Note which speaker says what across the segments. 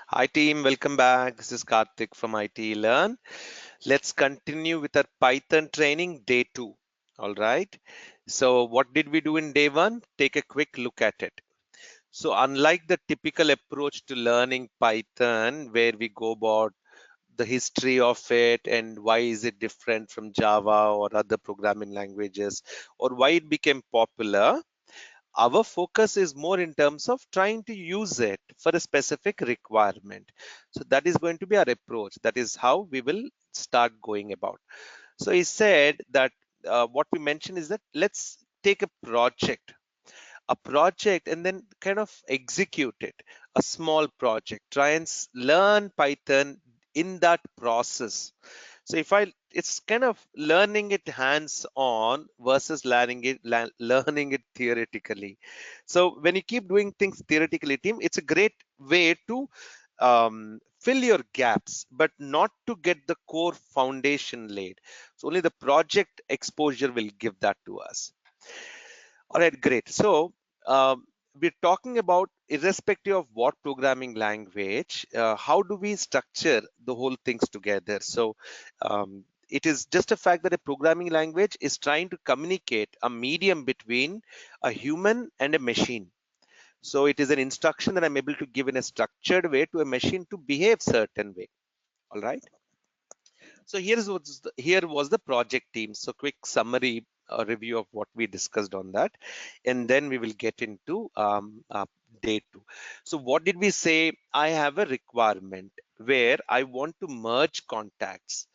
Speaker 1: Hi team, welcome back. This is Karthik from iTeLearn. Let's continue with our Python training day 2. All right. So what did we do in day 1? Take a quick look at it. So unlike the typical approach to learning Python where we go about the history of it and why is it different from Java or other programming languages or why it became popular, our focus is more in terms of trying to use it for a specific requirement. So that is going to be our approach. That is how we will start going about. So he said that what we mentioned is that let's take a project and then kind of execute it, a small project, try and learn Python in that process. So if I, it's kind of learning it hands on versus learning it theoretically. So when you keep doing things theoretically, team, it's a great way to fill your gaps, but not to get the core foundation laid. So only the project exposure will give that to us. All right, great. So we're talking about irrespective of what programming language, how do we structure the whole things together? So it is just a fact that a programming language is trying to communicate a medium between a human and a machine. So it is an instruction that I'm able to give in a structured way to a machine to behave certain way. All right. So here was the project team. So quick summary review of what we discussed on that, and then we will get into day 2. So what did we say? I have a requirement where I want to merge contacts.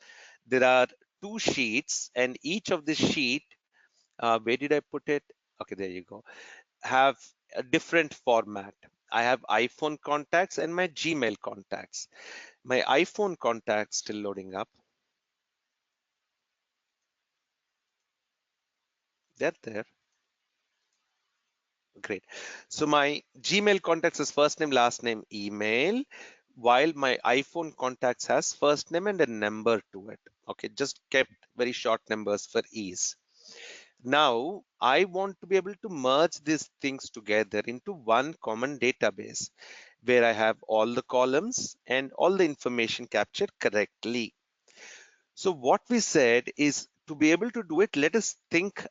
Speaker 1: There are two sheets, and each of the sheet, where did I put it? Okay, there you go. Have a different format. I have iPhone contacts and my Gmail contacts. My iPhone contacts still loading up. They're there. Great. So my Gmail contacts is first name, last name, email, while my iPhone contacts has first name and a number to it. Okay, just kept very short numbers for ease. Now I want to be able to merge these things together into one common database where I have all the columns and all the information captured correctly. So what we said is to be able to do it, let us think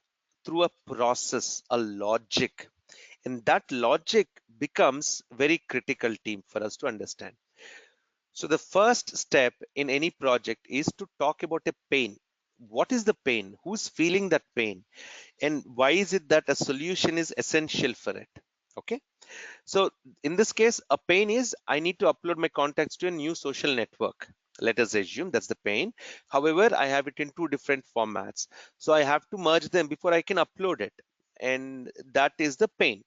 Speaker 1: through a process, a logic, and that logic becomes very critical team for us to understand. So the first step in any project is to talk about a pain. What is the pain? Who's feeling that pain? And why is it that a solution is essential for it? Okay. So in this case, a pain is I need to upload my contacts to a new social network. Let us assume that's the pain. However, I have it in two different formats. So I have to merge them before I can upload it. And that is the pain.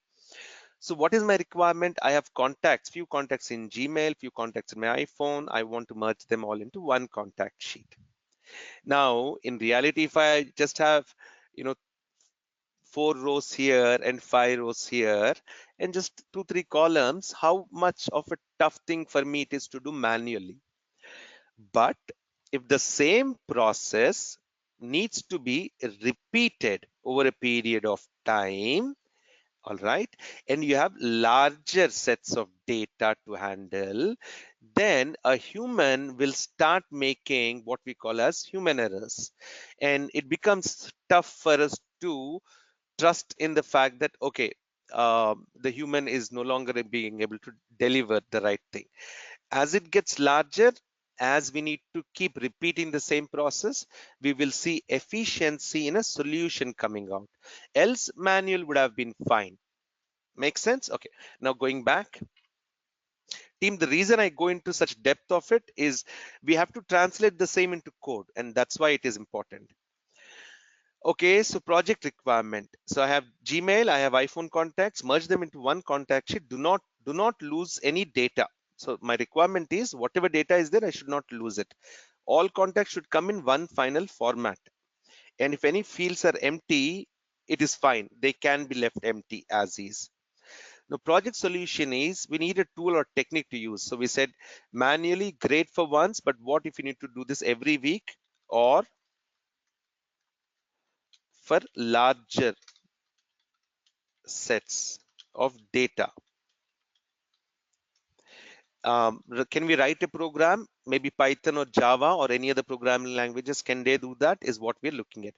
Speaker 1: So what is my requirement? I have contacts, few contacts in Gmail, few contacts in my iPhone. I want to merge them all into one contact sheet. Now, in reality, if I just have, you know, 4 rows here and 5 rows here and just 2, 3 columns, how much of a tough thing for me it is to do manually. But if the same process needs to be repeated over a period of time, all right, and you have larger sets of data to handle, then a human will start making what we call as human errors, and it becomes tough for us to trust in the fact that okay, the human is no longer being able to deliver the right thing. As it gets larger, as we need to keep repeating the same process, we will see efficiency in a solution coming out. Else manual would have been fine. Make sense? Okay. Now going back, team, the reason I go into such depth of it is we have to translate the same into code, and that's why it is important. Okay, so project requirement. So I have Gmail, I have iPhone contacts, merge them into one contact sheet. Do not lose any data. So my requirement is whatever data is there, I should not lose it. All contacts should come in one final format. And if any fields are empty, it is fine. They can be left empty as is. Now, project solution is we need a tool or technique to use. So we said manually, great for once, but what if you need to do this every week or for larger sets of data? Can we write a program, maybe Python or Java or any other programming languages? Can they do that? Is what we're looking at.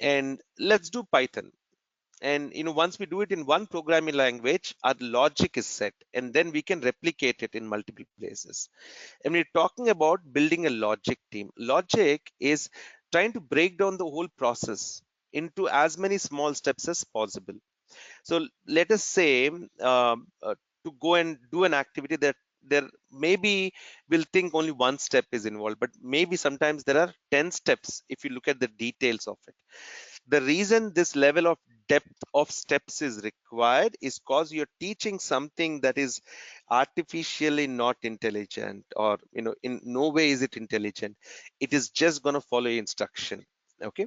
Speaker 1: And let's do Python. And once we do it in one programming language, our logic is set, and then we can replicate it in multiple places. And we're talking about building a logic team. Logic is trying to break down the whole process into as many small steps as possible. So let us say to go and do an activity that there maybe we'll think only one step is involved, but maybe sometimes there are 10 steps if you look at the details of it. The reason this level of depth of steps is required is because you're teaching something that is artificially not intelligent, or in no way is it intelligent. It is just going to follow instruction. Okay,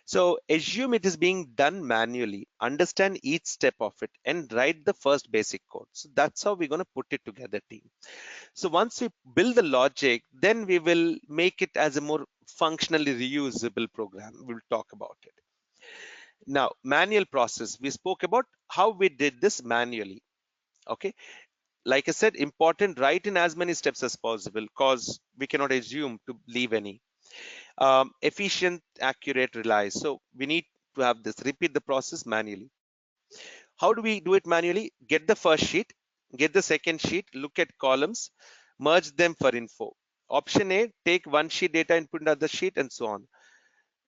Speaker 1: so assume it is being done manually, understand each step of it, and write the first basic code. So that's how we're going to put it together, team. So once we build the logic, then we will make it as a more functionally reusable program. We'll talk about it. Now, manual process. We spoke about how we did this manually. Okay. Like I said, important, write in as many steps as possible because we cannot assume to leave any. Efficient, accurate, relies. So we need to have this, repeat the process manually. How do we do it manually? Get the first sheet, get the second sheet, look at columns, merge them for info. Option A, take one sheet data and put another sheet, and so on.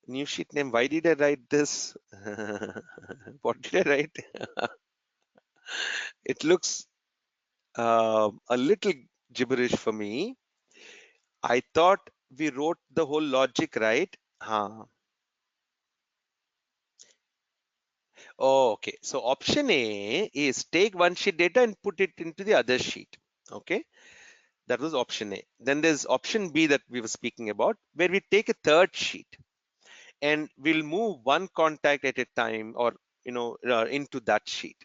Speaker 1: New sheet name. Why did I write this? What did I write? It looks a little gibberish for me. I thought we wrote the whole logic right. Huh. Oh, okay. So option A is take one sheet data and put it into the other sheet. Okay. That was option A. Then there's option B that we were speaking about, where we take a third sheet and we'll move one contact at a time, or into that sheet.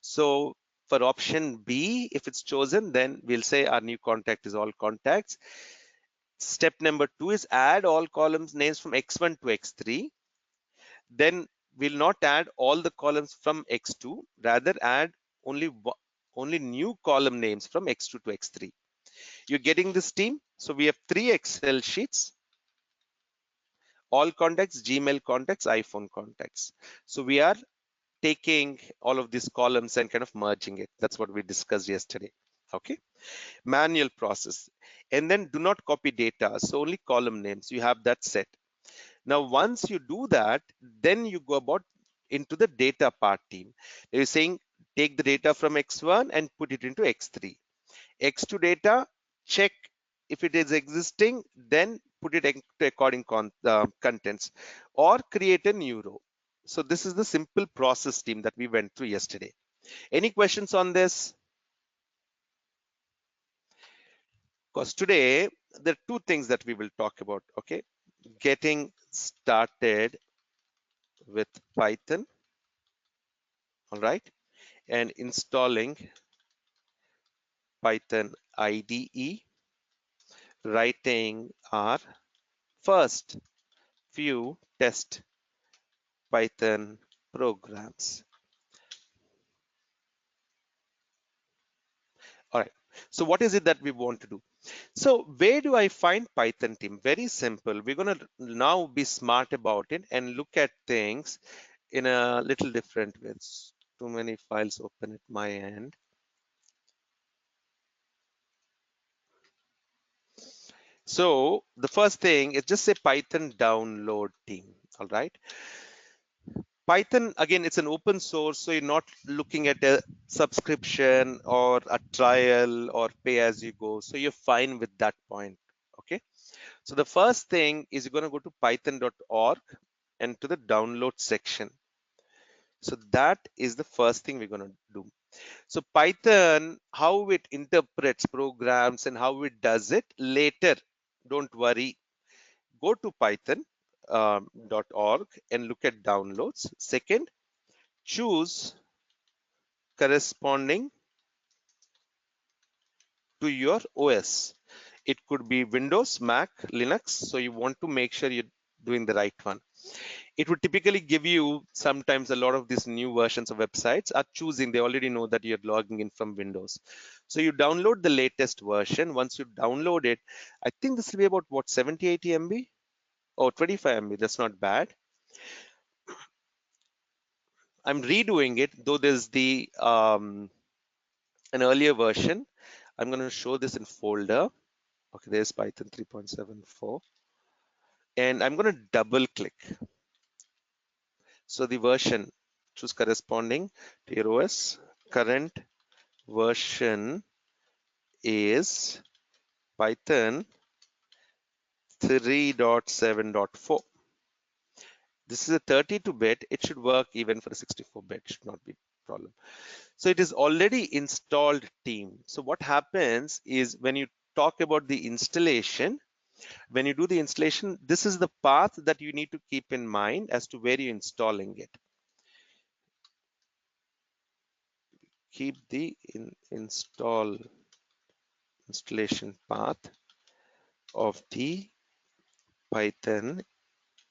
Speaker 1: So for option B, if it's chosen, then we'll say our new contact is all contacts. Step number 2 is add all columns names from x1 to x3. Then we'll not add all the columns from x2, rather add only new column names from x2 to x3. You're getting this, team? So we have 3 Excel sheets: all contacts, Gmail contacts, iPhone contacts. So we are taking all of these columns and kind of merging it. That's what we discussed yesterday. Okay. Manual process. And then do not copy data. So only column names. You have that set. Now, once you do that, then you go about into the data part, team. You're saying take the data from X1 and put it into X3. X2 data, check if it is existing, then put it into according contents, or create a new row. So this is the simple process, team, that we went through yesterday. Any questions on this? Because today there are two things that we will talk about. Okay, getting started with Python, all right, and installing Python IDE, writing our first few test Python programs. All right. So what is it that we want to do? So where do I find Python, team? Very simple. We're going to now be smart about it and look at things in a little different ways. Too many files open at my end. So the first thing is just say Python download, team. All right. Python, again, it's an open source, so you're not looking at a subscription or a trial or pay as you go. So you're fine with that point. Okay. So the first thing is you're going to go to python.org and to the download section. So that is the first thing we're going to do. So Python, how it interprets programs and how it does it later, don't worry. Go to python.org and look at downloads. Second, choose corresponding to your OS. It could be Windows, Mac, Linux. So you want to make sure you're doing the right one. It would typically give you sometimes a lot of these new versions of websites are choosing, they already know that you're logging in from Windows. So you download the latest version. Once you download it, I think this will be about what, 70, 80 MB? Oh, 25 MB, that's not bad. I'm redoing it, though there's the an earlier version. I'm going to show this in folder. Okay, there's Python 3.74. And I'm going to double click. So the version, choose corresponding to your OS. Current version is Python 3.7.4. This is a 32-bit. It should work even for a 64-bit. Should not be a problem. So it is already installed, team. So what happens is when you talk about the installation, when you do the installation, this is the path that you need to keep in mind as to where you're installing it. Keep the installation path of the Python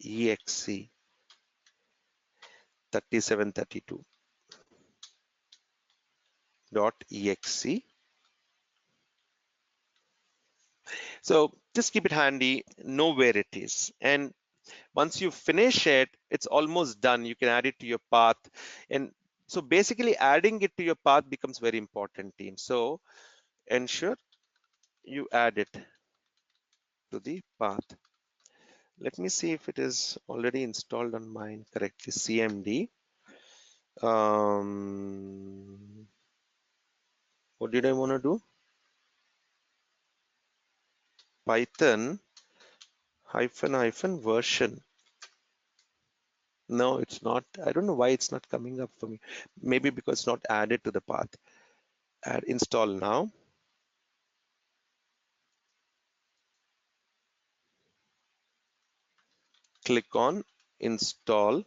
Speaker 1: exe 3732.exe. So just keep it handy, know where it is. And once you finish it, it's almost done. You can add it to your path. And so basically adding it to your path becomes very important, team. So ensure you add it to the path. Let me see if it is already installed on mine correctly. CMD. What did I want to do? Python version. No, it's not. I don't know why it's not coming up for me. Maybe because it's not added to the path. Add install now. Click on install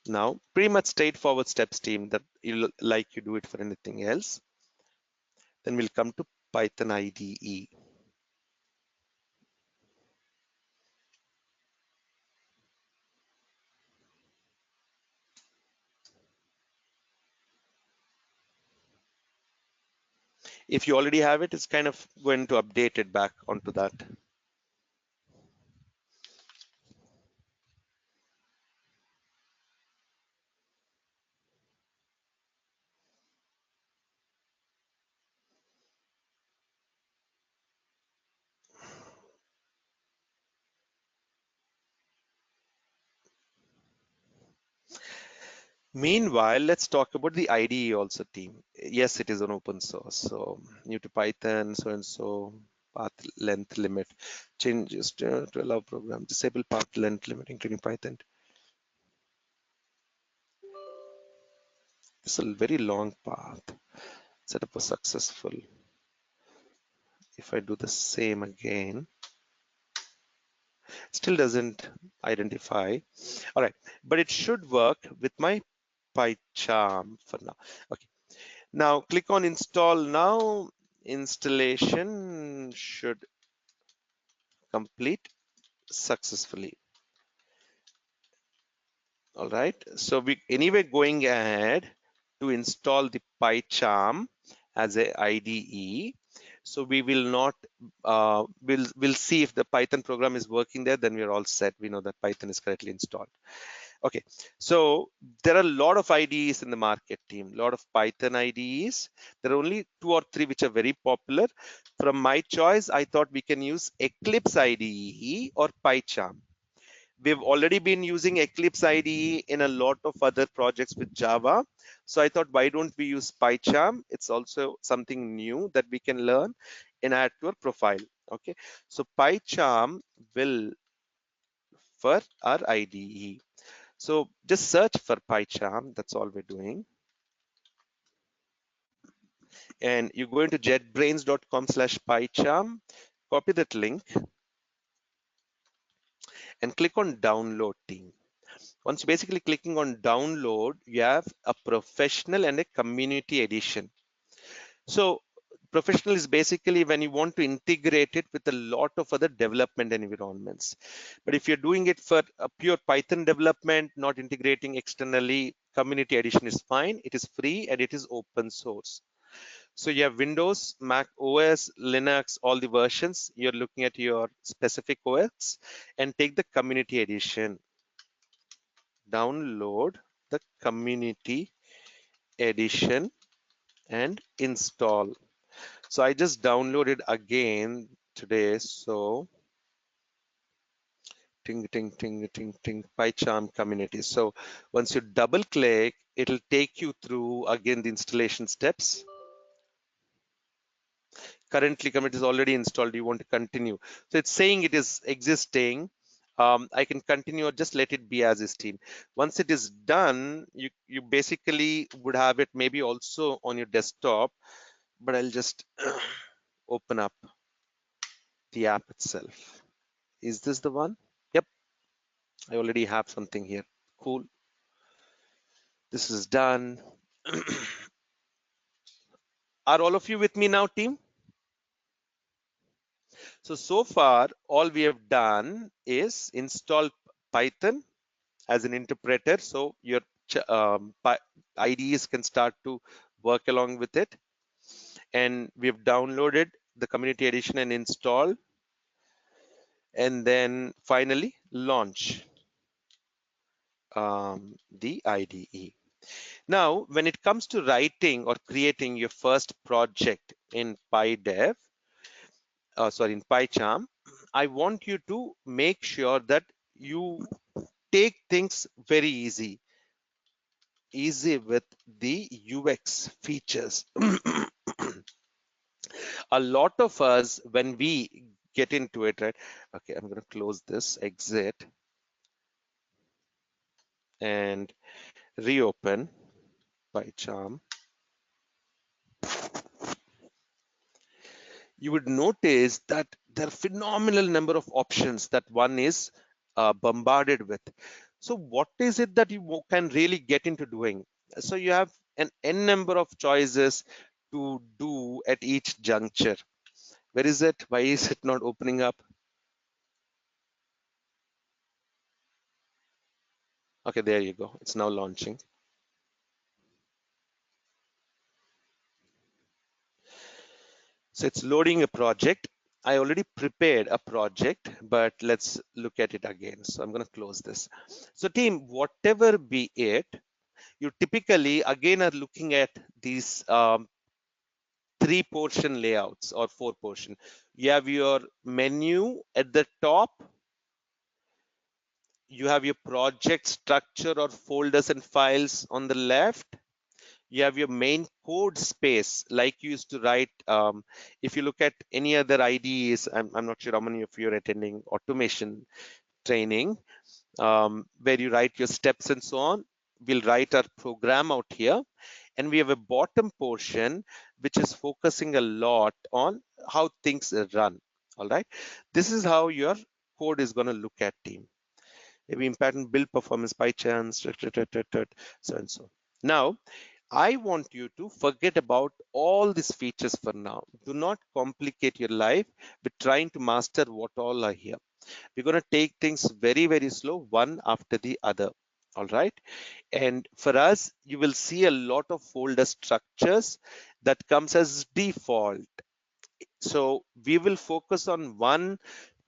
Speaker 1: now. Pretty much straightforward steps, team, that you like you do it for anything else. Then we'll come to Python IDE. If you already have it, it's kind of going to update it back onto that. Meanwhile, let's talk about the IDE also, team. Yes, it is an open source. So new to Python, so and so, path length limit, changes to allow program, disable path length limit, including Python. It's a very long path. Setup was successful. If I do the same again, still doesn't identify. All right, but it should work with my PyCharm for now. Okay, now click on install now. Installation should complete successfully. All right, so we anyway going ahead to install the PyCharm as a IDE. So we will not we'll see if the Python program is working there. Then we're all set. We know that Python is correctly installed. Okay, so there are a lot of IDEs in the market, team. A lot of Python IDEs. There are only 2 or 3 which are very popular. From my choice, I thought we can use Eclipse IDE or PyCharm. We've already been using Eclipse IDE in a lot of other projects with Java. So I thought, why don't we use PyCharm? It's also something new that we can learn and add to our profile. Okay, so PyCharm will for our IDE. So just search for PyCharm. That's all we're doing. And you go into jetbrains.com/PyCharm, copy that link and click on download, team. Once basically clicking on download, you have a professional and a community edition. So professional is basically when you want to integrate it with a lot of other development environments. But if you're doing it for a pure Python development, not integrating externally, community edition is fine. It is free and it is open source. So you have Windows, Mac OS, Linux, all the versions. You're looking at your specific OS and take the community edition. Download the community edition and install. So I just downloaded again today. So ting, ting, ting, ting, ting, PyCharm community. So once you double click, it'll take you through again the installation steps. Currently commit is already installed. You want to continue. So it's saying it is existing. I can continue or just let it be as is team. Once it is done, you basically would have it maybe also on your desktop, but I'll just open up the app itself. Is this the one? Yep, I already have something here. Cool. This is done. Are all of you with me now, team? So far, all we have done is install Python as an interpreter. So your IDEs can start to work along with it. And we've downloaded the community edition and install. And then finally launch the IDE. Now, when it comes to writing or creating your first project in PyDev, in PyCharm, I want you to make sure that you take things very easy with the UX features. A lot of us, when we get into it, right? Okay, I'm going to close this, exit, and reopen PyCharm. You would notice that there are phenomenal number of options that one is bombarded with. So what is it that you can really get into doing? So you have an n number of choices to do at each juncture. Where is it? Why is it not opening up? Okay, there you go. It's now launching. So it's loading a project. I already prepared a project, but let's look at it again. So I'm going to close this. So team, whatever be it, you typically again are looking at these three portion layouts or four portion. You have your menu at the top. You have your project structure or folders and files on the left. You have your main code space like you used to write. If you look at any other IDEs, I'm not sure how many of you are attending automation training, where you write your steps and so on. We'll write our program out here. And we have a bottom portion, which is focusing a lot on how things run. All right. This is how your code is going to look at, team. Maybe important build performance by chance, so and so. Now, I want you to forget about all these features for now. Do not complicate your life with trying to master what all are here. We're going to take things very slow, one after the other. All right. And for us, you will see a lot of folder structures that comes as default. So we will focus on one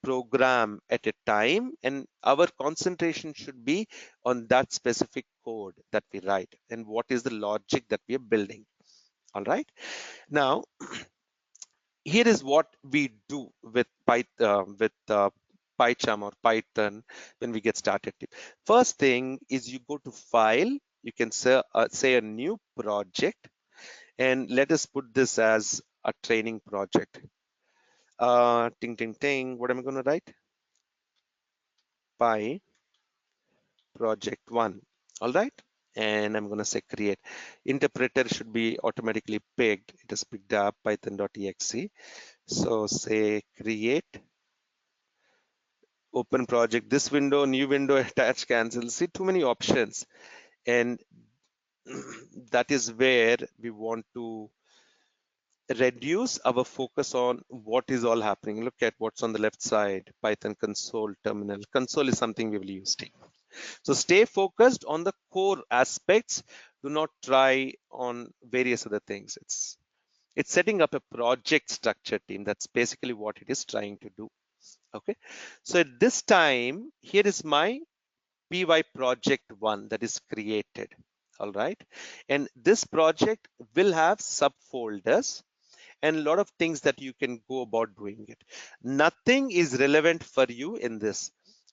Speaker 1: program at a time, and our concentration should be on that specific code that we write and what is the logic that we are building. All right. Now, here is what we do with PyCharm or Python when we get started. First thing is you go to File. You can say a new project, and let us put this as a training project. Ting, ting, ting. What am I going to write? Py project 1. All right. And I'm going to say create. Interpreter should be automatically picked. It is picked up python.exe. So say create, open project, this window, new window, attach, cancel. See, too many options. And that is where we want to reduce our focus on what is all happening. Look at what's on the left side, Python console terminal. Console is something we will use. So stay focused on the core aspects. Do not try on various other things. It's setting up a project structure team. That's basically what it is trying to do. Okay. So at this time, here is my py project one that is created. All right. And this project will have subfolders and a lot of things that you can go about doing it. Nothing is relevant for you in this.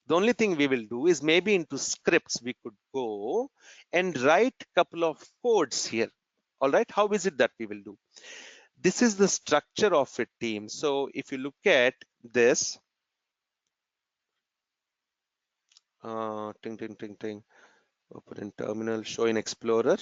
Speaker 1: The only thing we will do is maybe into scripts we could go and write a couple of codes here. All right, how is it that we will do? This is the structure of a team. So if you look at this, ting, ting, ting, ting, open in terminal, show in Explorer.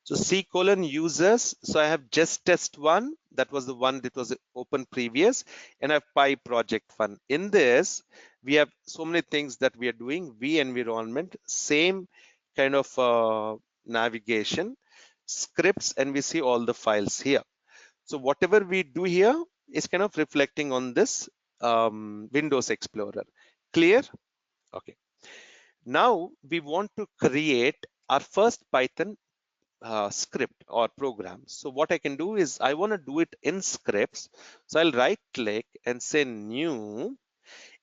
Speaker 1: So semicolon users. So I have just test one. That was the one that was open previous, and I have Py project one. In this, we have so many things that we are doing. V environment, same kind of navigation, scripts, and we see all the files here. So whatever we do here is kind of reflecting on this Windows Explorer. Clear? Okay. Now we want to create our first Python script or program. So what I can do is I want to do it in scripts. So I'll right click and say new,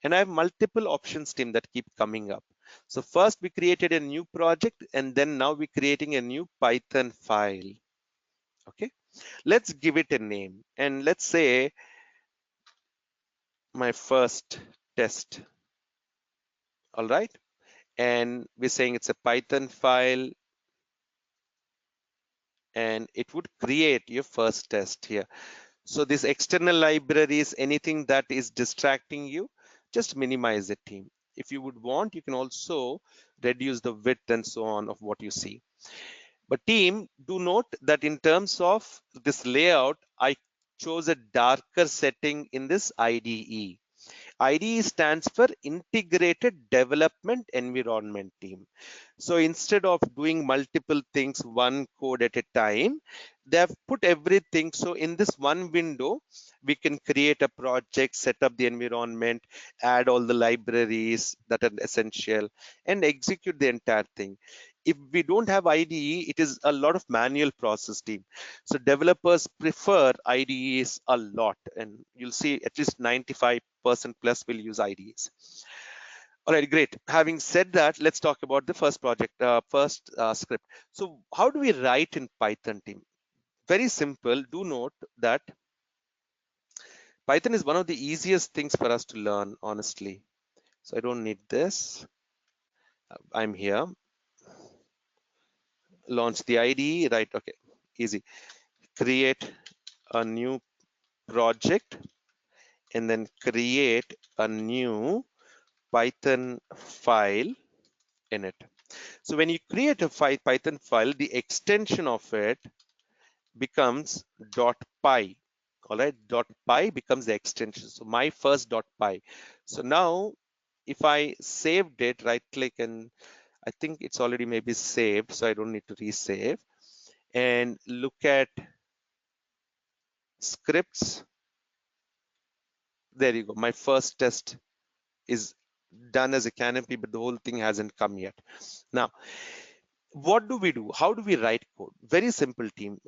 Speaker 1: and I have multiple options team that keep coming up. So first we created a new project, and then now we're creating a new Python file. Okay, let's give it a name, and let's say my first test. All right, and we're saying it's a Python file, and it would create your first test here. So these external libraries, anything that is distracting you, just minimize the team. If you would want, you can also reduce the width and so on of what you see. But team, do note that in terms of this layout, I chose a darker setting in this IDE. IDE stands for Integrated Development Environment Team. So instead of doing multiple things, one code at a time, they have put everything. So in this one window, we can create a project, set up the environment, add all the libraries that are essential, and execute the entire thing. If we don't have IDE, it is a lot of manual process team. So developers prefer IDEs a lot, and you'll see at least 95% plus will use IDEs. All right, great. Having said that, let's talk about the first project, first script. So how do we write in Python team? Very simple. Do note that Python is one of the easiest things for us to learn, honestly. So I don't need this. I'm here. Launch the IDE, right? Okay, easy. Create a new project and then create a new Python file in it. So when you create a Python file, the extension of it becomes .py. All right, .py becomes the extension. So my first .py. So now if I saved it, right click, and I think it's already maybe saved, so I don't need to resave. And look at scripts. There you go. My first test is done as a canopy, but the whole thing hasn't come yet. Now, what do we do? How do we write code? Very simple, team.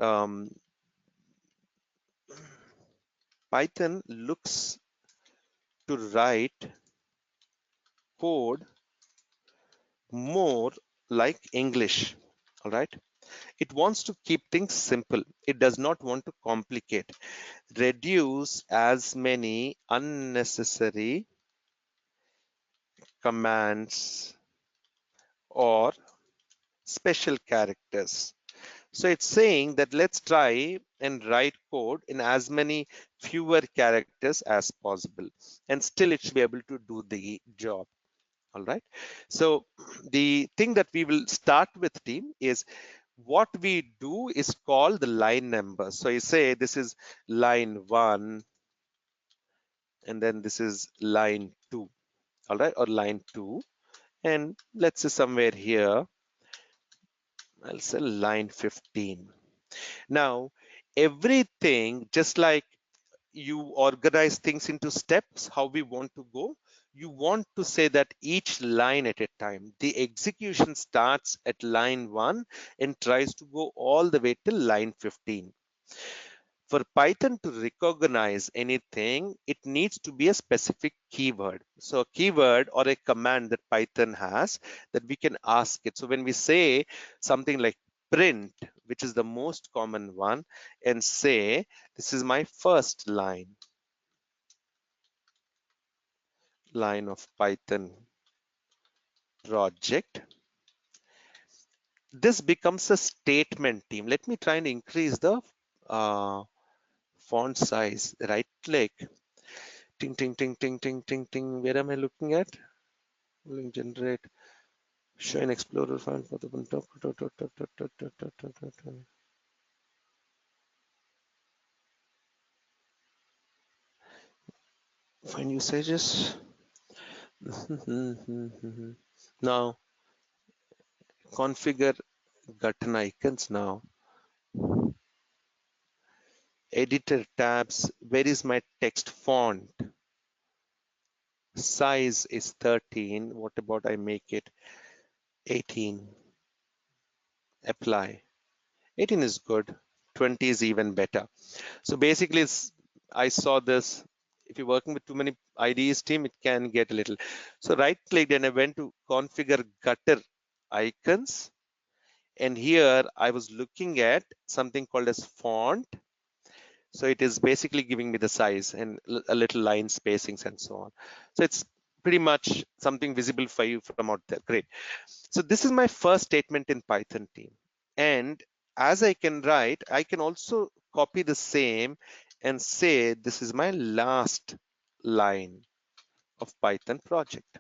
Speaker 1: Python looks to write code more like English. All right. It wants to keep things simple. It does not want to complicate, reduce as many unnecessary commands or special characters. So it's saying that let's try and write code in as many fewer characters as possible, and still it should be able to do the job. All right. So the thing that we will start with, team, is what we do is call the line number. So you say this is line 1, and then this is line 2. All right, or line 2. And let's say somewhere here, I'll say line 15. Now, everything, just like you organize things into steps, how we want to go, you want to say that each line at a time. The execution starts at line 1 and tries to go all the way till line 15. For Python to recognize anything, it needs to be a specific keyword. So a keyword or a command that Python has that we can ask it. So when we say something like print, which is the most common one, and say, this is my first line of Python project, this becomes a statement team. Let me try and increase the uh, font size. Right click, ting, ting, ting, ting, ting, ting, ting. Where am I looking at? Link generate, show an explorer font for the find usages. Now configure button icons now. Editor tabs. Where is my text font? Size is 13. What about I make it 18? Apply. 18 is good. 20 is even better. So basically, I saw this. If you're working with too many IDEs team, it can get a little. So right click and I went to configure gutter icons. And here I was looking at something called as font. So it is basically giving me the size and a little line spacings and so on. So it's pretty much something visible for you from out there. Great. So this is my first statement in Python team. And as I can write, I can also copy the same and say, this is my last line of Python project.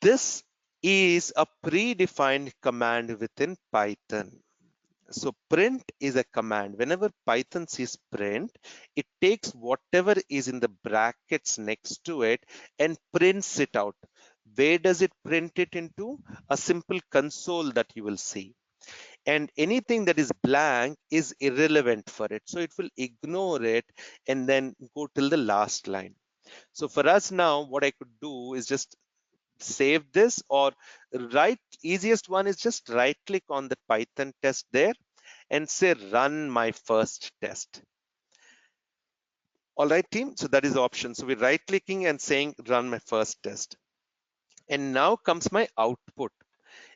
Speaker 1: This is a predefined command within Python. So print is a command. Whenever Python sees print, it takes whatever is in the brackets next to it and prints it out. Where does it print it into? A simple console that you will see. And anything that is blank is irrelevant for it. So it will ignore it and then go till the last line. So for us now, what I could do is just save this, or easiest one is just right click on the Python test there and say run my first test. All right, team. So that is the option. So we're right clicking and saying run my first test. And now comes my output.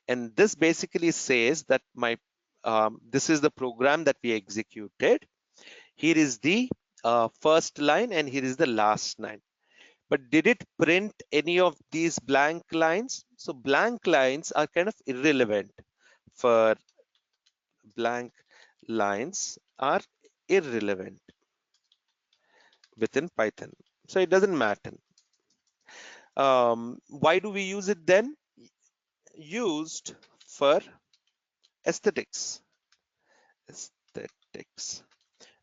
Speaker 1: And this basically says that this is the program that we executed. Here is the first line and here is the last line. But did it print any of these blank lines? So blank lines are kind of irrelevant. For blank lines are irrelevant within Python. So it doesn't matter. Why do we use it then? Used for aesthetics. Aesthetics.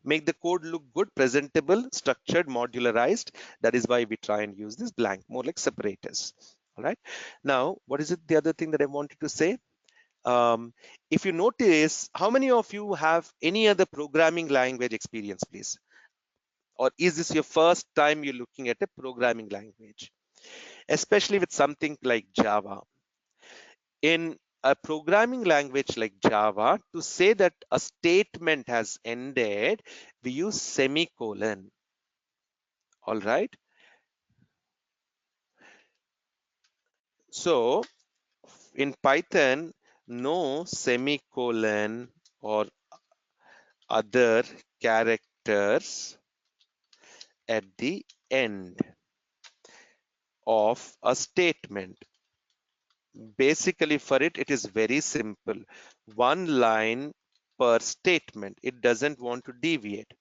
Speaker 1: Make the code look good, presentable, structured, modularized. That is why we try and use this blank, more like separators. All right. Now, what is it? The other thing that I wanted to say. If you notice, how many of you have any other programming language experience, please? Or is this your first time you're looking at a programming language? Especially with something like Java. In a programming language like Java, to say that a statement has ended, we use semicolon. All right. So in Python, no semicolon or other characters at the end of a statement. Basically for it, it is very simple. One line per statement. It doesn't want to deviate.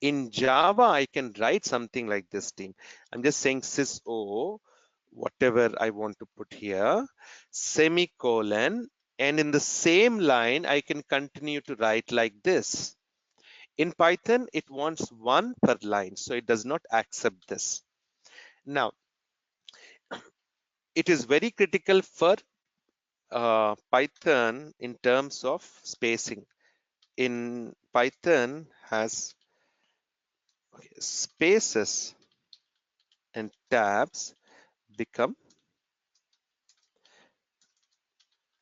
Speaker 1: In Java, I can write something like this, team. I'm just saying sys whatever I want to put here, semicolon, and in the same line, I can continue to write like this. In Python, it wants one per line, so it does not accept this. Now, it is very critical for Python in terms of spacing. In Python has spaces and tabs become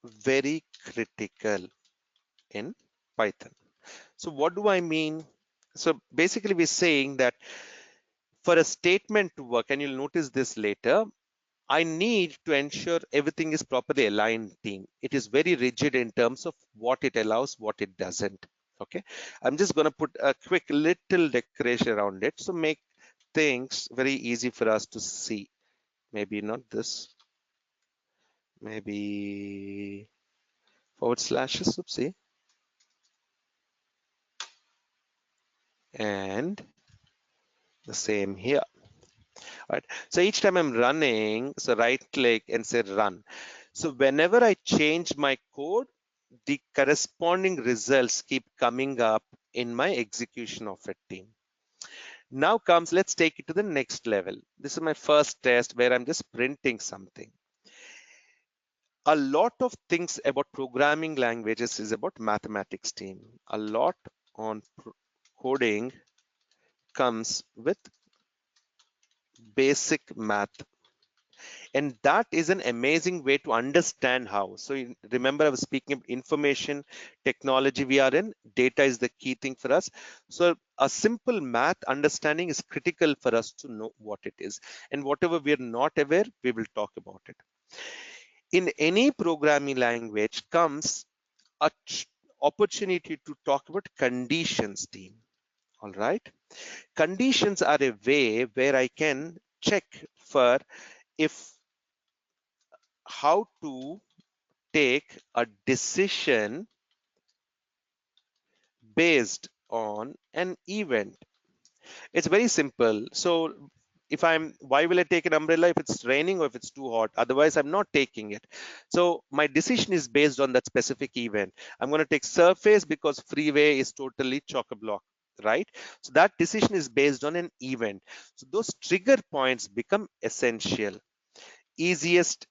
Speaker 1: very critical in Python. So what do I mean? So basically we're saying that for a statement to work, and you'll notice this later, I need to ensure everything is properly aligned, team. It is very rigid in terms of what it allows, what it doesn't. Okay. I'm just going to put a quick little decoration around it. So make things very easy for us to see. Maybe not this, maybe forward slashes, oopsie. And the same here. Right. So each time I'm running, so right click and say run. So whenever I change my code, the corresponding results keep coming up in my execution of a team. Now comes, let's take it to the next level. This is my first test where I'm just printing something. A lot of things about programming languages is about mathematics, team. A lot on coding comes with basic math. And that is an amazing way to understand how. So remember, I was speaking of information technology we are in. Data is the key thing for us. So a simple math understanding is critical for us to know what it is. And whatever we are not aware, we will talk about it. In any programming language comes a opportunity to talk about conditions, team. All right. Conditions are a way where I can check for if how to take a decision based on an event. It's very simple. So if why will I take an umbrella if it's raining or if it's too hot? Otherwise, I'm not taking it. So my decision is based on that specific event. I'm going to take surface because freeway is totally chock-a-block, right? So that decision is based on an event. So those trigger points become essential. Easiest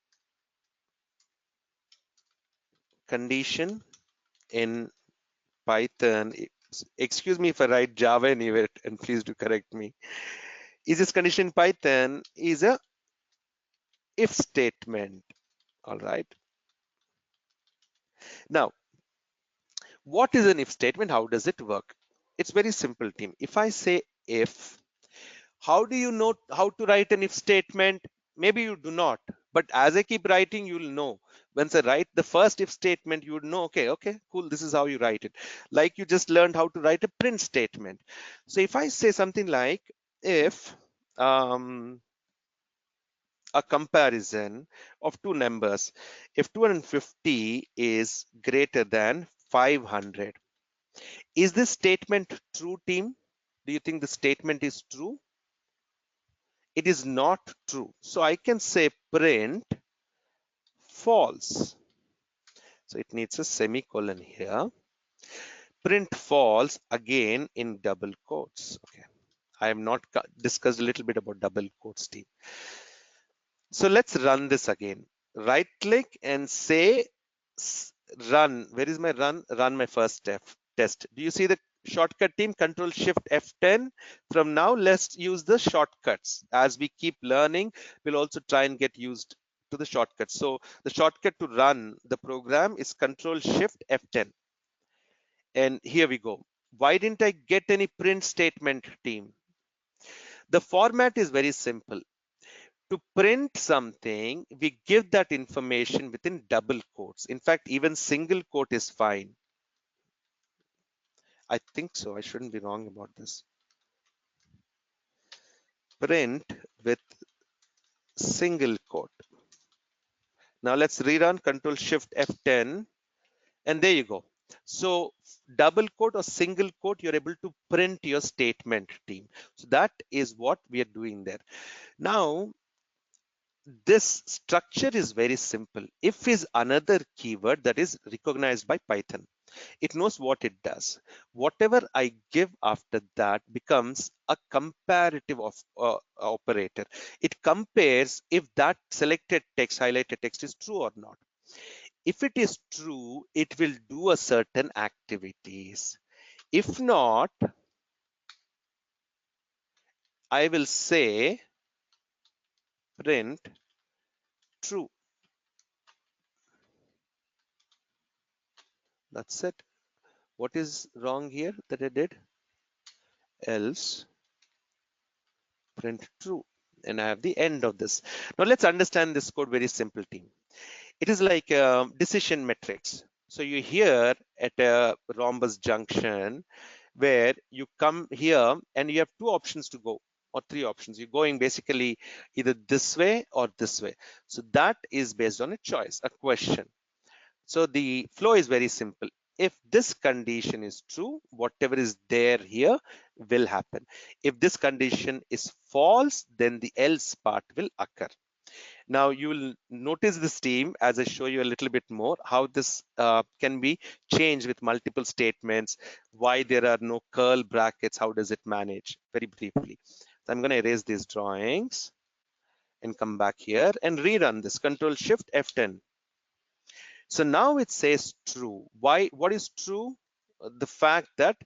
Speaker 1: condition in Python. Excuse me if I write Java anywhere, and please do correct me. Easiest condition in Python is a if statement. All right. Now, what is an if statement? How does it work? It's very simple, team. If I say if, how do you know how to write an if statement? Maybe you do not, but as I keep writing, you'll know. Once I write the first if statement, you would know, okay, cool, this is how you write it. Like you just learned how to write a print statement. So if I say something like if a comparison of two numbers, if 250 is greater than 500, is this statement true, team? Do you think the statement is true? It is not true. So I can say print false. So it needs a semicolon here. Print false again in double quotes. Okay. I have not discussed a little bit about double quotes, team. So let's run this again. Right click and say run. Where is my run? Run my first test. Do you see the shortcut, team? Control Shift F10. From now, let's use the shortcuts. As we keep learning, we'll also try and get used to the shortcuts. So the shortcut to run the program is Control Shift F10. And here we go. Why didn't I get any print statement, team? The format is very simple. To print something, we give that information within double quotes. In fact, even single quote is fine. I think so. I shouldn't be wrong about this. Print with single quote. Now let's rerun Control Shift F10, and there you go. So double quote or single quote, you're able to print your statement, team. So that is what we are doing there. Now, this structure is very simple. If is another keyword that is recognized by Python. It knows what it does. Whatever I give after that becomes a comparative operator. It compares if that selected text, highlighted text is true or not. If it is true, it will do a certain activities. If not, I will say print true. That's it. What is wrong here that I did? Else print true. And I have the end of this. Now let's understand this code very simple, team. It is like decision matrix. So you here at a rhombus junction where you come here and you have two options to go, or three options. You're going basically either this way or this way. So that is based on a choice, a question. So the flow is very simple. If this condition is true, whatever is there here will happen. If this condition is false, then the else part will occur. Now you will notice this team as I show you a little bit more how this can be changed with multiple statements, why there are no curl brackets, how does it manage very briefly. So I'm going to erase these drawings and come back here and rerun this. Control Shift F10. So now it says true. Why? What is true? The fact that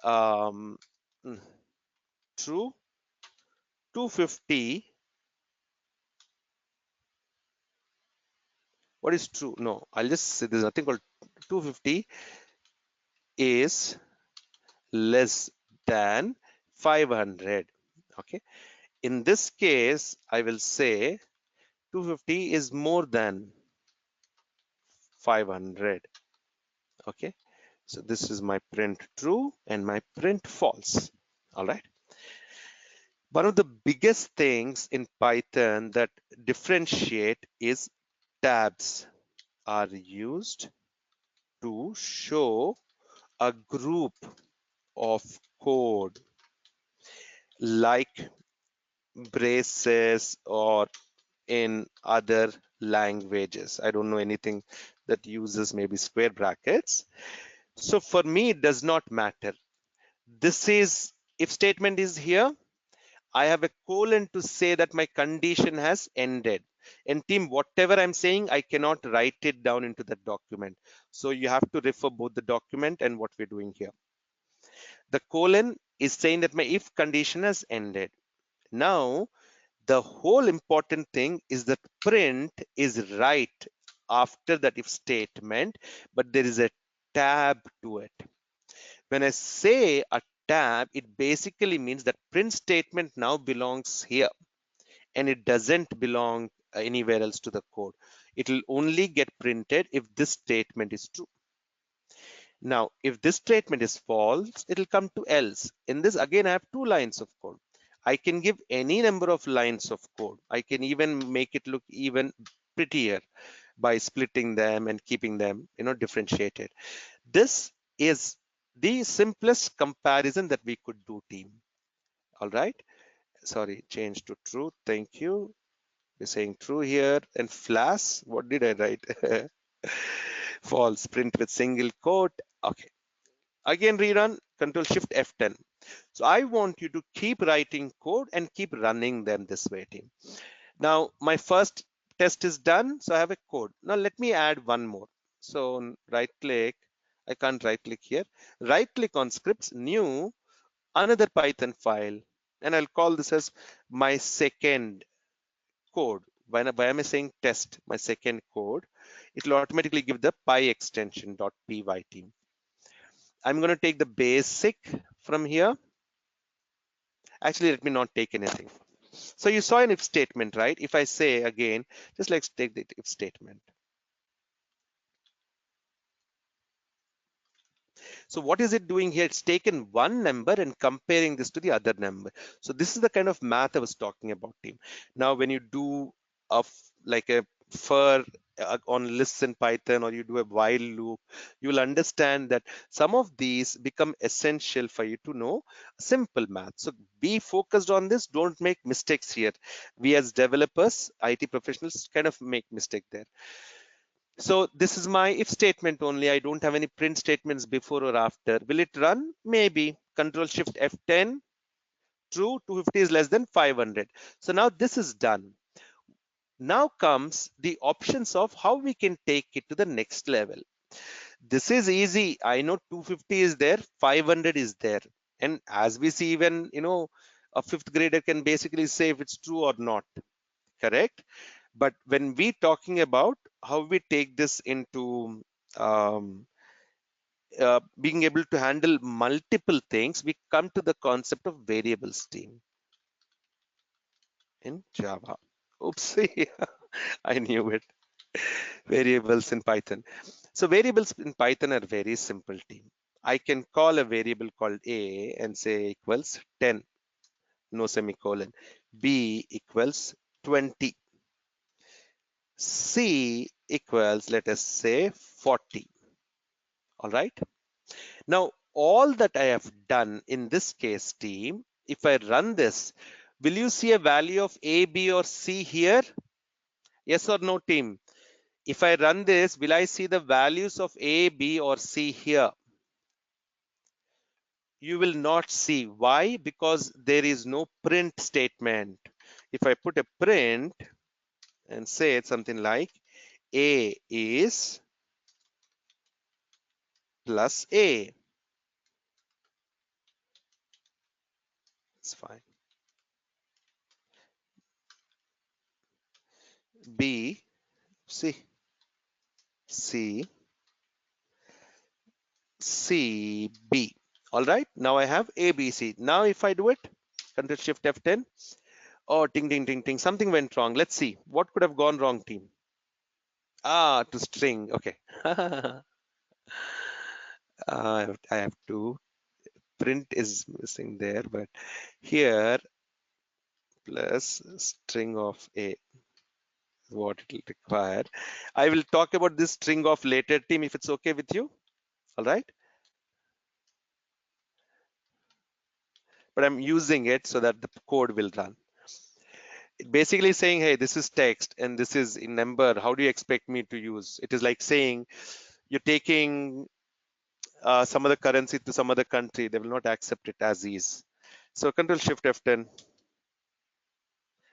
Speaker 1: um, mm, true 250. What is true? No, I'll just say there's nothing called 250 is less than 500. Okay. In this case, I will say 250 is more than 500. Okay. So this is my print true and my print false. All right. One of the biggest things in Python that differentiate is tabs are used to show a group of code like braces or in other languages. I don't know anything that uses maybe square brackets. So for me, it does not matter. This is, if statement is here, I have a colon to say that my condition has ended. And team, whatever I'm saying, I cannot write it down into the document. So you have to refer both the document and what we're doing here. The colon is saying that my if condition has ended. Now, the whole important thing is that print is right after that if statement, but there is a tab to it. When I say a tab, it basically means that print statement now belongs here and it doesn't belong anywhere else to the code. It will only get printed if this statement is true. Now, if this statement is false, it will come to else. In this, again, I have two lines of code. I can give any number of lines of code. I can even make it look even prettier by splitting them and keeping them, differentiated. This is the simplest comparison that we could do, team. All right. Sorry, change to true. Thank you. We're saying true here. And flash, what did I write? False, print with single quote. Okay. Again, rerun, Control Shift F10. So I want you to keep writing code and keep running them this way, team. Now, my first test is done. So I have a code. Now let me add one more. So right click, I can't right click here. Right click on scripts, new, another Python file. And I'll call this as my second code. Why am I saying test, my second code? It will automatically give the py extension.py, team. I'm going to take the basic from here. Actually, let me not take anything. So you saw an if statement, right? If I say again, just let's take the if statement. So what is it doing here? It's taken one number and comparing this to the other number. So this is the kind of math I was talking about, team. Now, when you do like a for on lists in Python, or you do a while loop, you will understand that some of these become essential for you to know simple math. So be focused on this. Don't make mistakes here. We as developers, IT professionals, kind of make mistake there. So this is my if statement only. I don't have any print statements before or after. Will it run? Maybe. Control Shift F10. True, 250 is less than 500. So now this is done. Now comes the options of how we can take it to the next level. This is easy. I know 250 is there, 500 is there. And as we see, even, a fifth grader can basically say if it's true or not. Correct? But when we talking about how we take this into being able to handle multiple things, we come to the concept of variables team in Java. Oopsie, I knew it. Variables in Python. So variables in Python are very simple team. I can call a variable called A and say equals 10, no semicolon. B equals 20. C equals, let us say, 40. All right. Now, all that I have done in this case, team, if I run this, will you see a value of A, B, or C here? Yes or no, team? If I run this, will I see the values of A, B, or C here? You will not see. Why? Because there is no print statement. If I put a print and say something like A is plus A, it's fine. B, C, C, C, B. All right. Now I have A, B, C. Now if I do it, Control Shift F10. Oh, ting, ting, ting, ting. Something went wrong. Let's see. What could have gone wrong, team? Ah, to string. Okay. I have to print is missing there, but here plus string of A is what it will require. I will talk about this string of later, team, if it's okay with you. All right. But I'm using it so that the code will run. Basically saying, hey, this is text and this is in number. How do you expect me to use? It is like saying you're taking some other currency to some other country. They will not accept it as is. So Control Shift F10.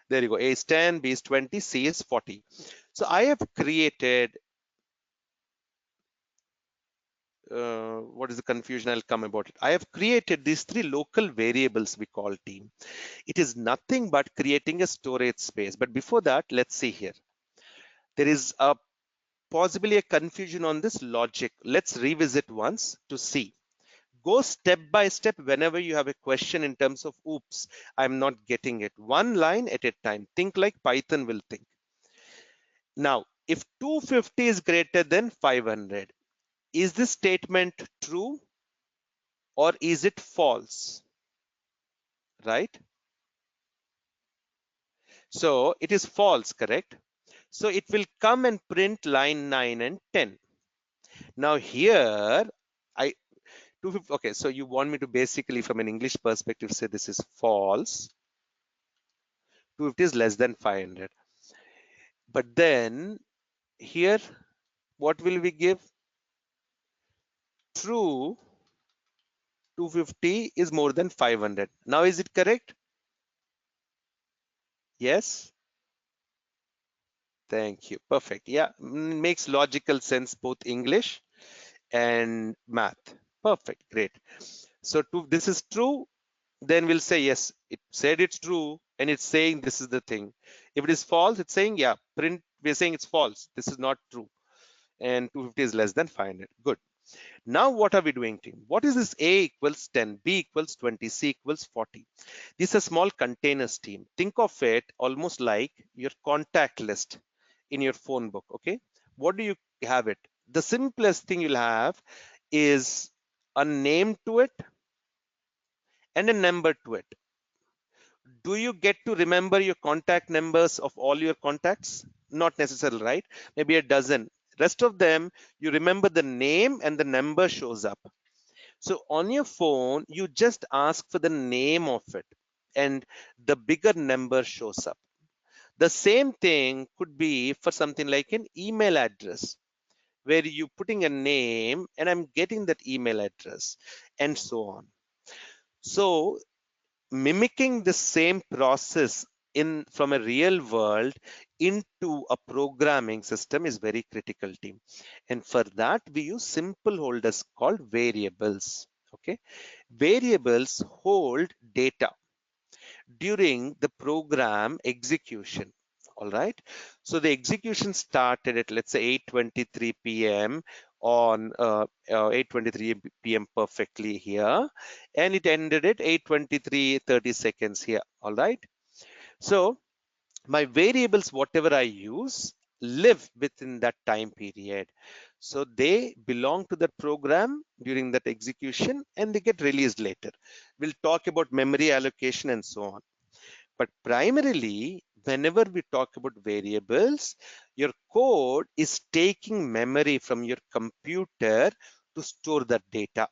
Speaker 1: There you go. A is 10, B is 20, C is 40. So I have created, what is the confusion? I'll come about it. I have created these three local variables we call team. It is nothing but creating a storage space. But before that, let's see here. There is a possibly a confusion on this logic. Let's revisit once to see. Go step by step whenever you have a question in terms of, oops, I'm not getting it. One line at a time. Think like Python will think. Now, if 250 is greater than 500, is this statement true or is it false? Right? So it is false, correct? So it will come and print line 9 and 10. Now here, I 250, okay, so you want me to basically from an English perspective say this is false. 250 is less than 500. But then here, what will we give? True, 250 is more than 500. Now is it correct? Yes. Thank you. Perfect. Yeah, makes logical sense, both English and math. Perfect. Great. So this is true, then we'll say yes, it said it's true and it's saying this is the thing. If it is false, it's saying, yeah, print, we're saying it's false. This is not true. And 250 is less than 500. Good. Now what are we doing, team? What is this? A equals 10, B equals 20, C equals 40. These are small containers, team. Think of it almost like your contact list in your phone book, okay? What do you have it? The simplest thing you'll have is a name to it and a number to it. Do you get to remember your contact numbers of all your contacts? Not necessarily, right? Maybe a dozen. Rest of them, you remember the name and the number shows up. So on your phone, you just ask for the name of it and the bigger number shows up. The same thing could be for something like an email address where you putting a name and I'm getting that email address and so on. So mimicking the same process in from a real world into a programming system is very critical, team, and for that we use simple holders called variables. Okay, variables hold data during the program execution. All right, so the execution started at, let's say, 8:23 p.m. on 8:23 p.m. perfectly here, and it ended at 8:23:30 seconds here. All right. So my variables, whatever I use, live within that time period. So they belong to that program during that execution and they get released later. We'll talk about memory allocation and so on. But primarily, whenever we talk about variables, your code is taking memory from your computer to store that data.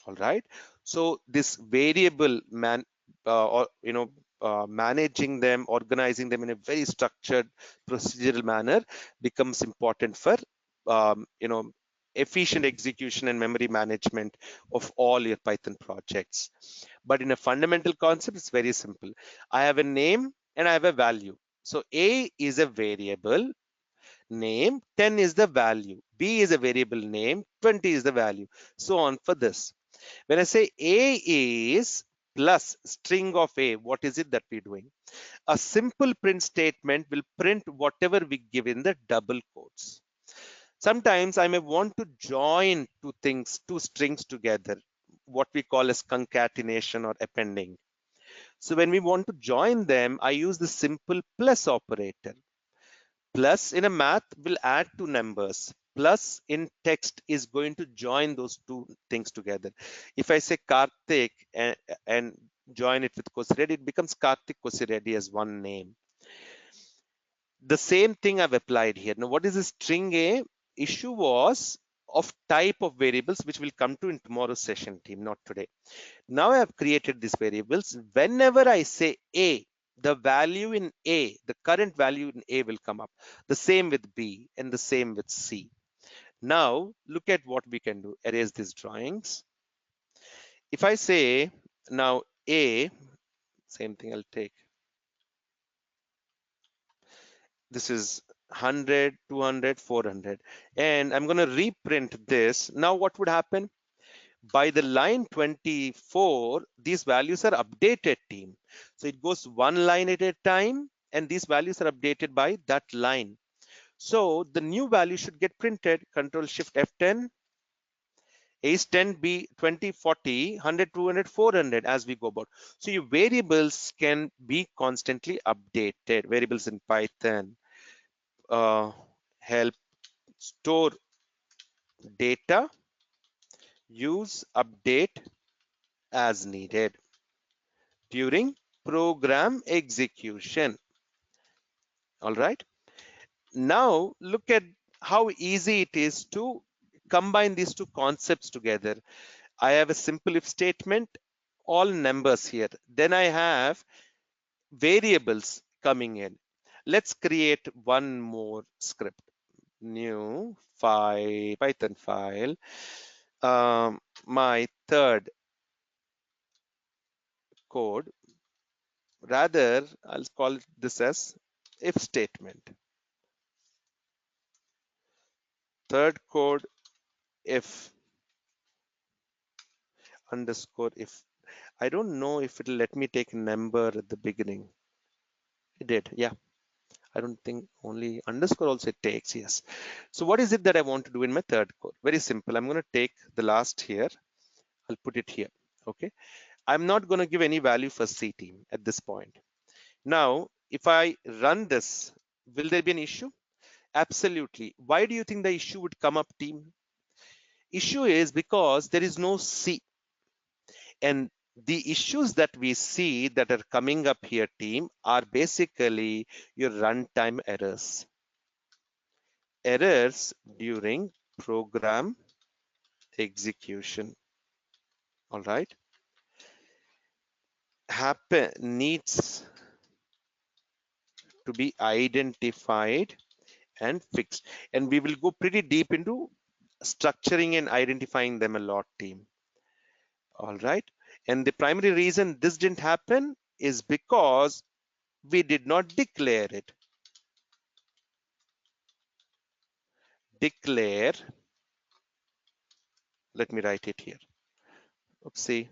Speaker 1: All right. So this variable or managing them, organizing them in a very structured procedural manner becomes important for efficient execution and memory management of all your Python projects. But in a fundamental concept, it's very simple. I have a name and I have a value. So A is a variable name, 10 is the value, B is a variable name, 20 is the value, so on for this. When I say A is plus string of A, what is it that we're doing? A simple print statement will print whatever we give in the double quotes. Sometimes I may want to join two strings together, what we call as concatenation or appending. So when we want to join them, I use the simple plus operator. Plus in a math will add two numbers. Plus in text is going to join those two things together. If I say Karthik and join it with Kosireddy, it becomes Karthik Kosireddy as one name. The same thing I've applied here. Now, what is the string A? Issue was of type of variables, which will come to in tomorrow's session, team, not today. Now I have created these variables. Whenever I say A, the value in A, the current value in A will come up. The same with B and the same with C. Now look at what we can do. Erase these drawings. If I say now A, same thing I'll take. This is 100, 200, 400. And I'm going to reprint this. Now what would happen? By the line 24, these values are updated, team. So it goes one line at a time, and these values are updated by that line. So the new value should get printed. Control Shift F10. A is 10, B 20, 40, 100, 200, 400 as we go about. So your variables can be constantly updated. Variables in Python help store data, use, update as needed during program execution. All right. Now look at how easy it is to combine these two concepts together. I have a simple if statement, all numbers here. Then I have variables coming in. Let's create one more script. New file, Python file. My third code, rather I'll call this as if statement. Third code if underscore if. I don't know if it'll let me take a number at the beginning. It did, yeah. I don't think only underscore also it takes, yes. So what is it that I want to do in my third code? Very simple. I'm going to take the last here. I'll put it here, okay? I'm not going to give any value for C team at this point. Now, if I run this, will there be an issue? Absolutely. Why do you think the issue would come up, team? Issue is because there is no C. And the issues that we see that are coming up here, team, are basically your runtime errors. Errors during program execution. All right. Needs to be identified and fixed. And we will go pretty deep into structuring and identifying them a lot, team. All right. And the primary reason this didn't happen is because we did not declare it. Declare, let me write it here. Oopsie,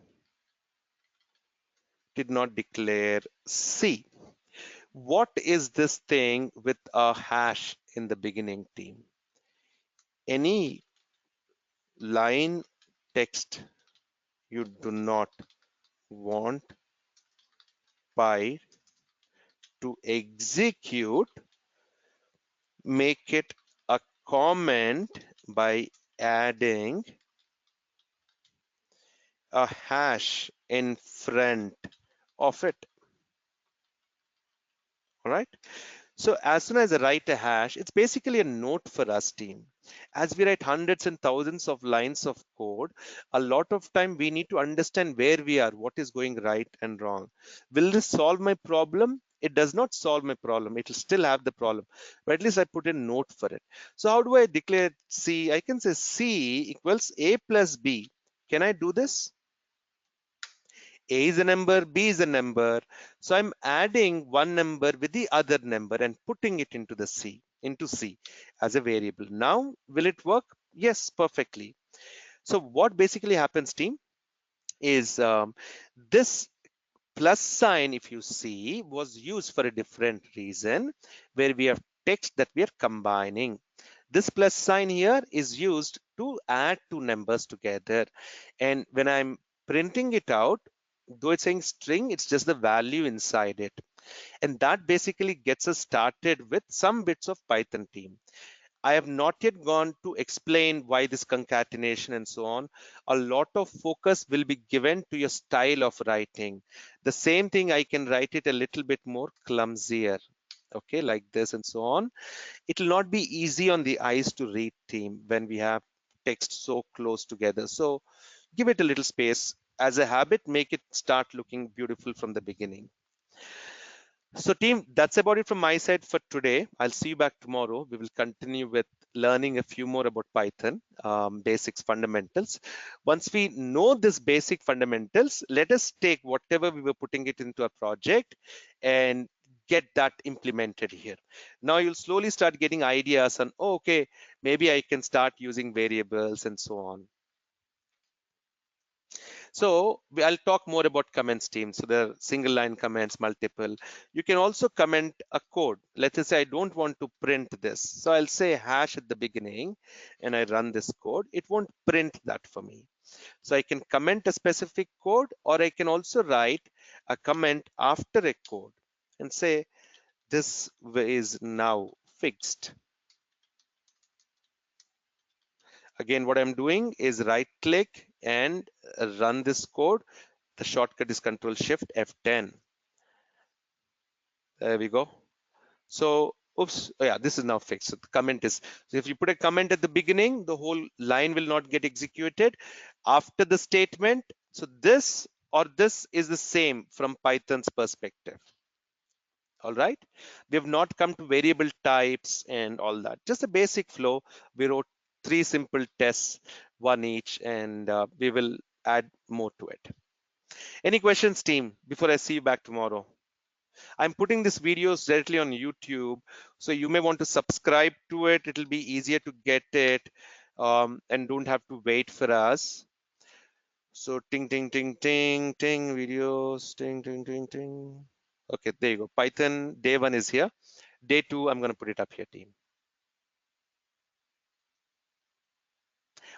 Speaker 1: did not declare C. What is this thing with a hash in the beginning, team? Any line text you do not want Py to execute, make it a comment by adding a hash in front of it. All right. So as soon as I write a hash, it's basically a note for us, team. As we write hundreds and thousands of lines of code, a lot of time we need to understand where we are, what is going right and wrong. Will this solve my problem? It does not solve my problem. It will still have the problem, but at least I put a note for it. So how do I declare C? I can say C equals A plus B. Can I do this? A is a number, B is a number. So I'm adding one number with the other number and putting it into the into C as a variable. Now, will it work? Yes, perfectly. So what basically happens, team, is this plus sign, if you see, was used for a different reason, where we have text that we are combining. This plus sign here is used to add two numbers together. And when I'm printing it out, though it's saying string, it's just the value inside it. And that basically gets us started with some bits of Python, team. I have not yet gone to explain why this concatenation and so on. A lot of focus will be given to your style of writing. The same thing, I can write it a little bit more clumsier, okay, like this and so on. It will not be easy on the eyes to read, team, when we have text so close together. So give it a little space. As a habit, make it start looking beautiful from the beginning. So team, that's about it from my side for today. I'll see you back tomorrow. We will continue with learning a few more about Python, basics, fundamentals. Once we know this basic fundamentals, let us take whatever we were putting it into a project and get that implemented here. Now you'll slowly start getting ideas on, oh, okay, maybe I can start using variables and so on. So I'll talk more about comments, team. So there are single line comments, multiple. You can also comment a code. Let's say I don't want to print this. So I'll say hash at the beginning and I run this code. It won't print that for me. So I can comment a specific code, or I can also write a comment after a code and say this is now fixed. Again, what I'm doing is right click and run this code. The shortcut is Control Shift F10. There we go. So, oops, oh yeah, this is now fixed. So the comment is, so if you put a comment at the beginning, the whole line will not get executed. After the statement, so this or this is the same from Python's perspective. All right. We have not come to variable types and all that. Just a basic flow. We wrote 3 simple tests, one each, and we will add more to it. Any questions, team, before I see you back tomorrow? I'm putting this videos directly on YouTube, so you may want to subscribe to it. It'll be easier to get it and don't have to wait for us. So ting, ting, ting, ting, ting, videos, ting, ting, ting, ting. Okay, there you go. Python day 1 is here. Day 2, I'm going to put it up here, team.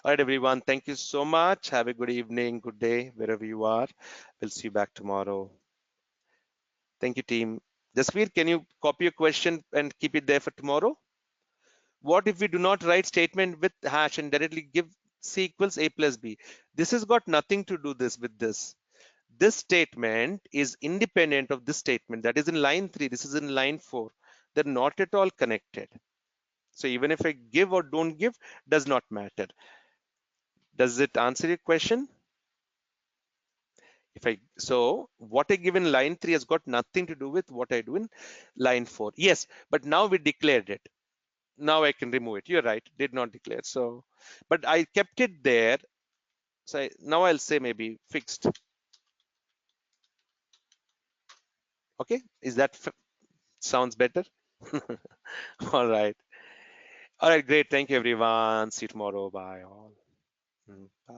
Speaker 1: All right, everyone. Thank you so much. Have a good evening, good day, wherever you are. We'll see you back tomorrow. Thank you, team. Jasveer, can you copy a question and keep it there for tomorrow? What if we do not write statement with hash and directly give C equals A plus B? This has got nothing to do this with this. This statement is independent of this statement. That is in line 3. This is in line 4. They're not at all connected. So even if I give or don't give, does not matter. Does it answer your question? So what I give in line 3 has got nothing to do with what I do in line 4. Yes, but now we declared it. Now I can remove it. You're right, did not declare. So, but I kept it there. So now I'll say maybe fixed. Okay, is that sounds better? All right. All right, great. Thank you, everyone. See you tomorrow. Bye, all. Bye.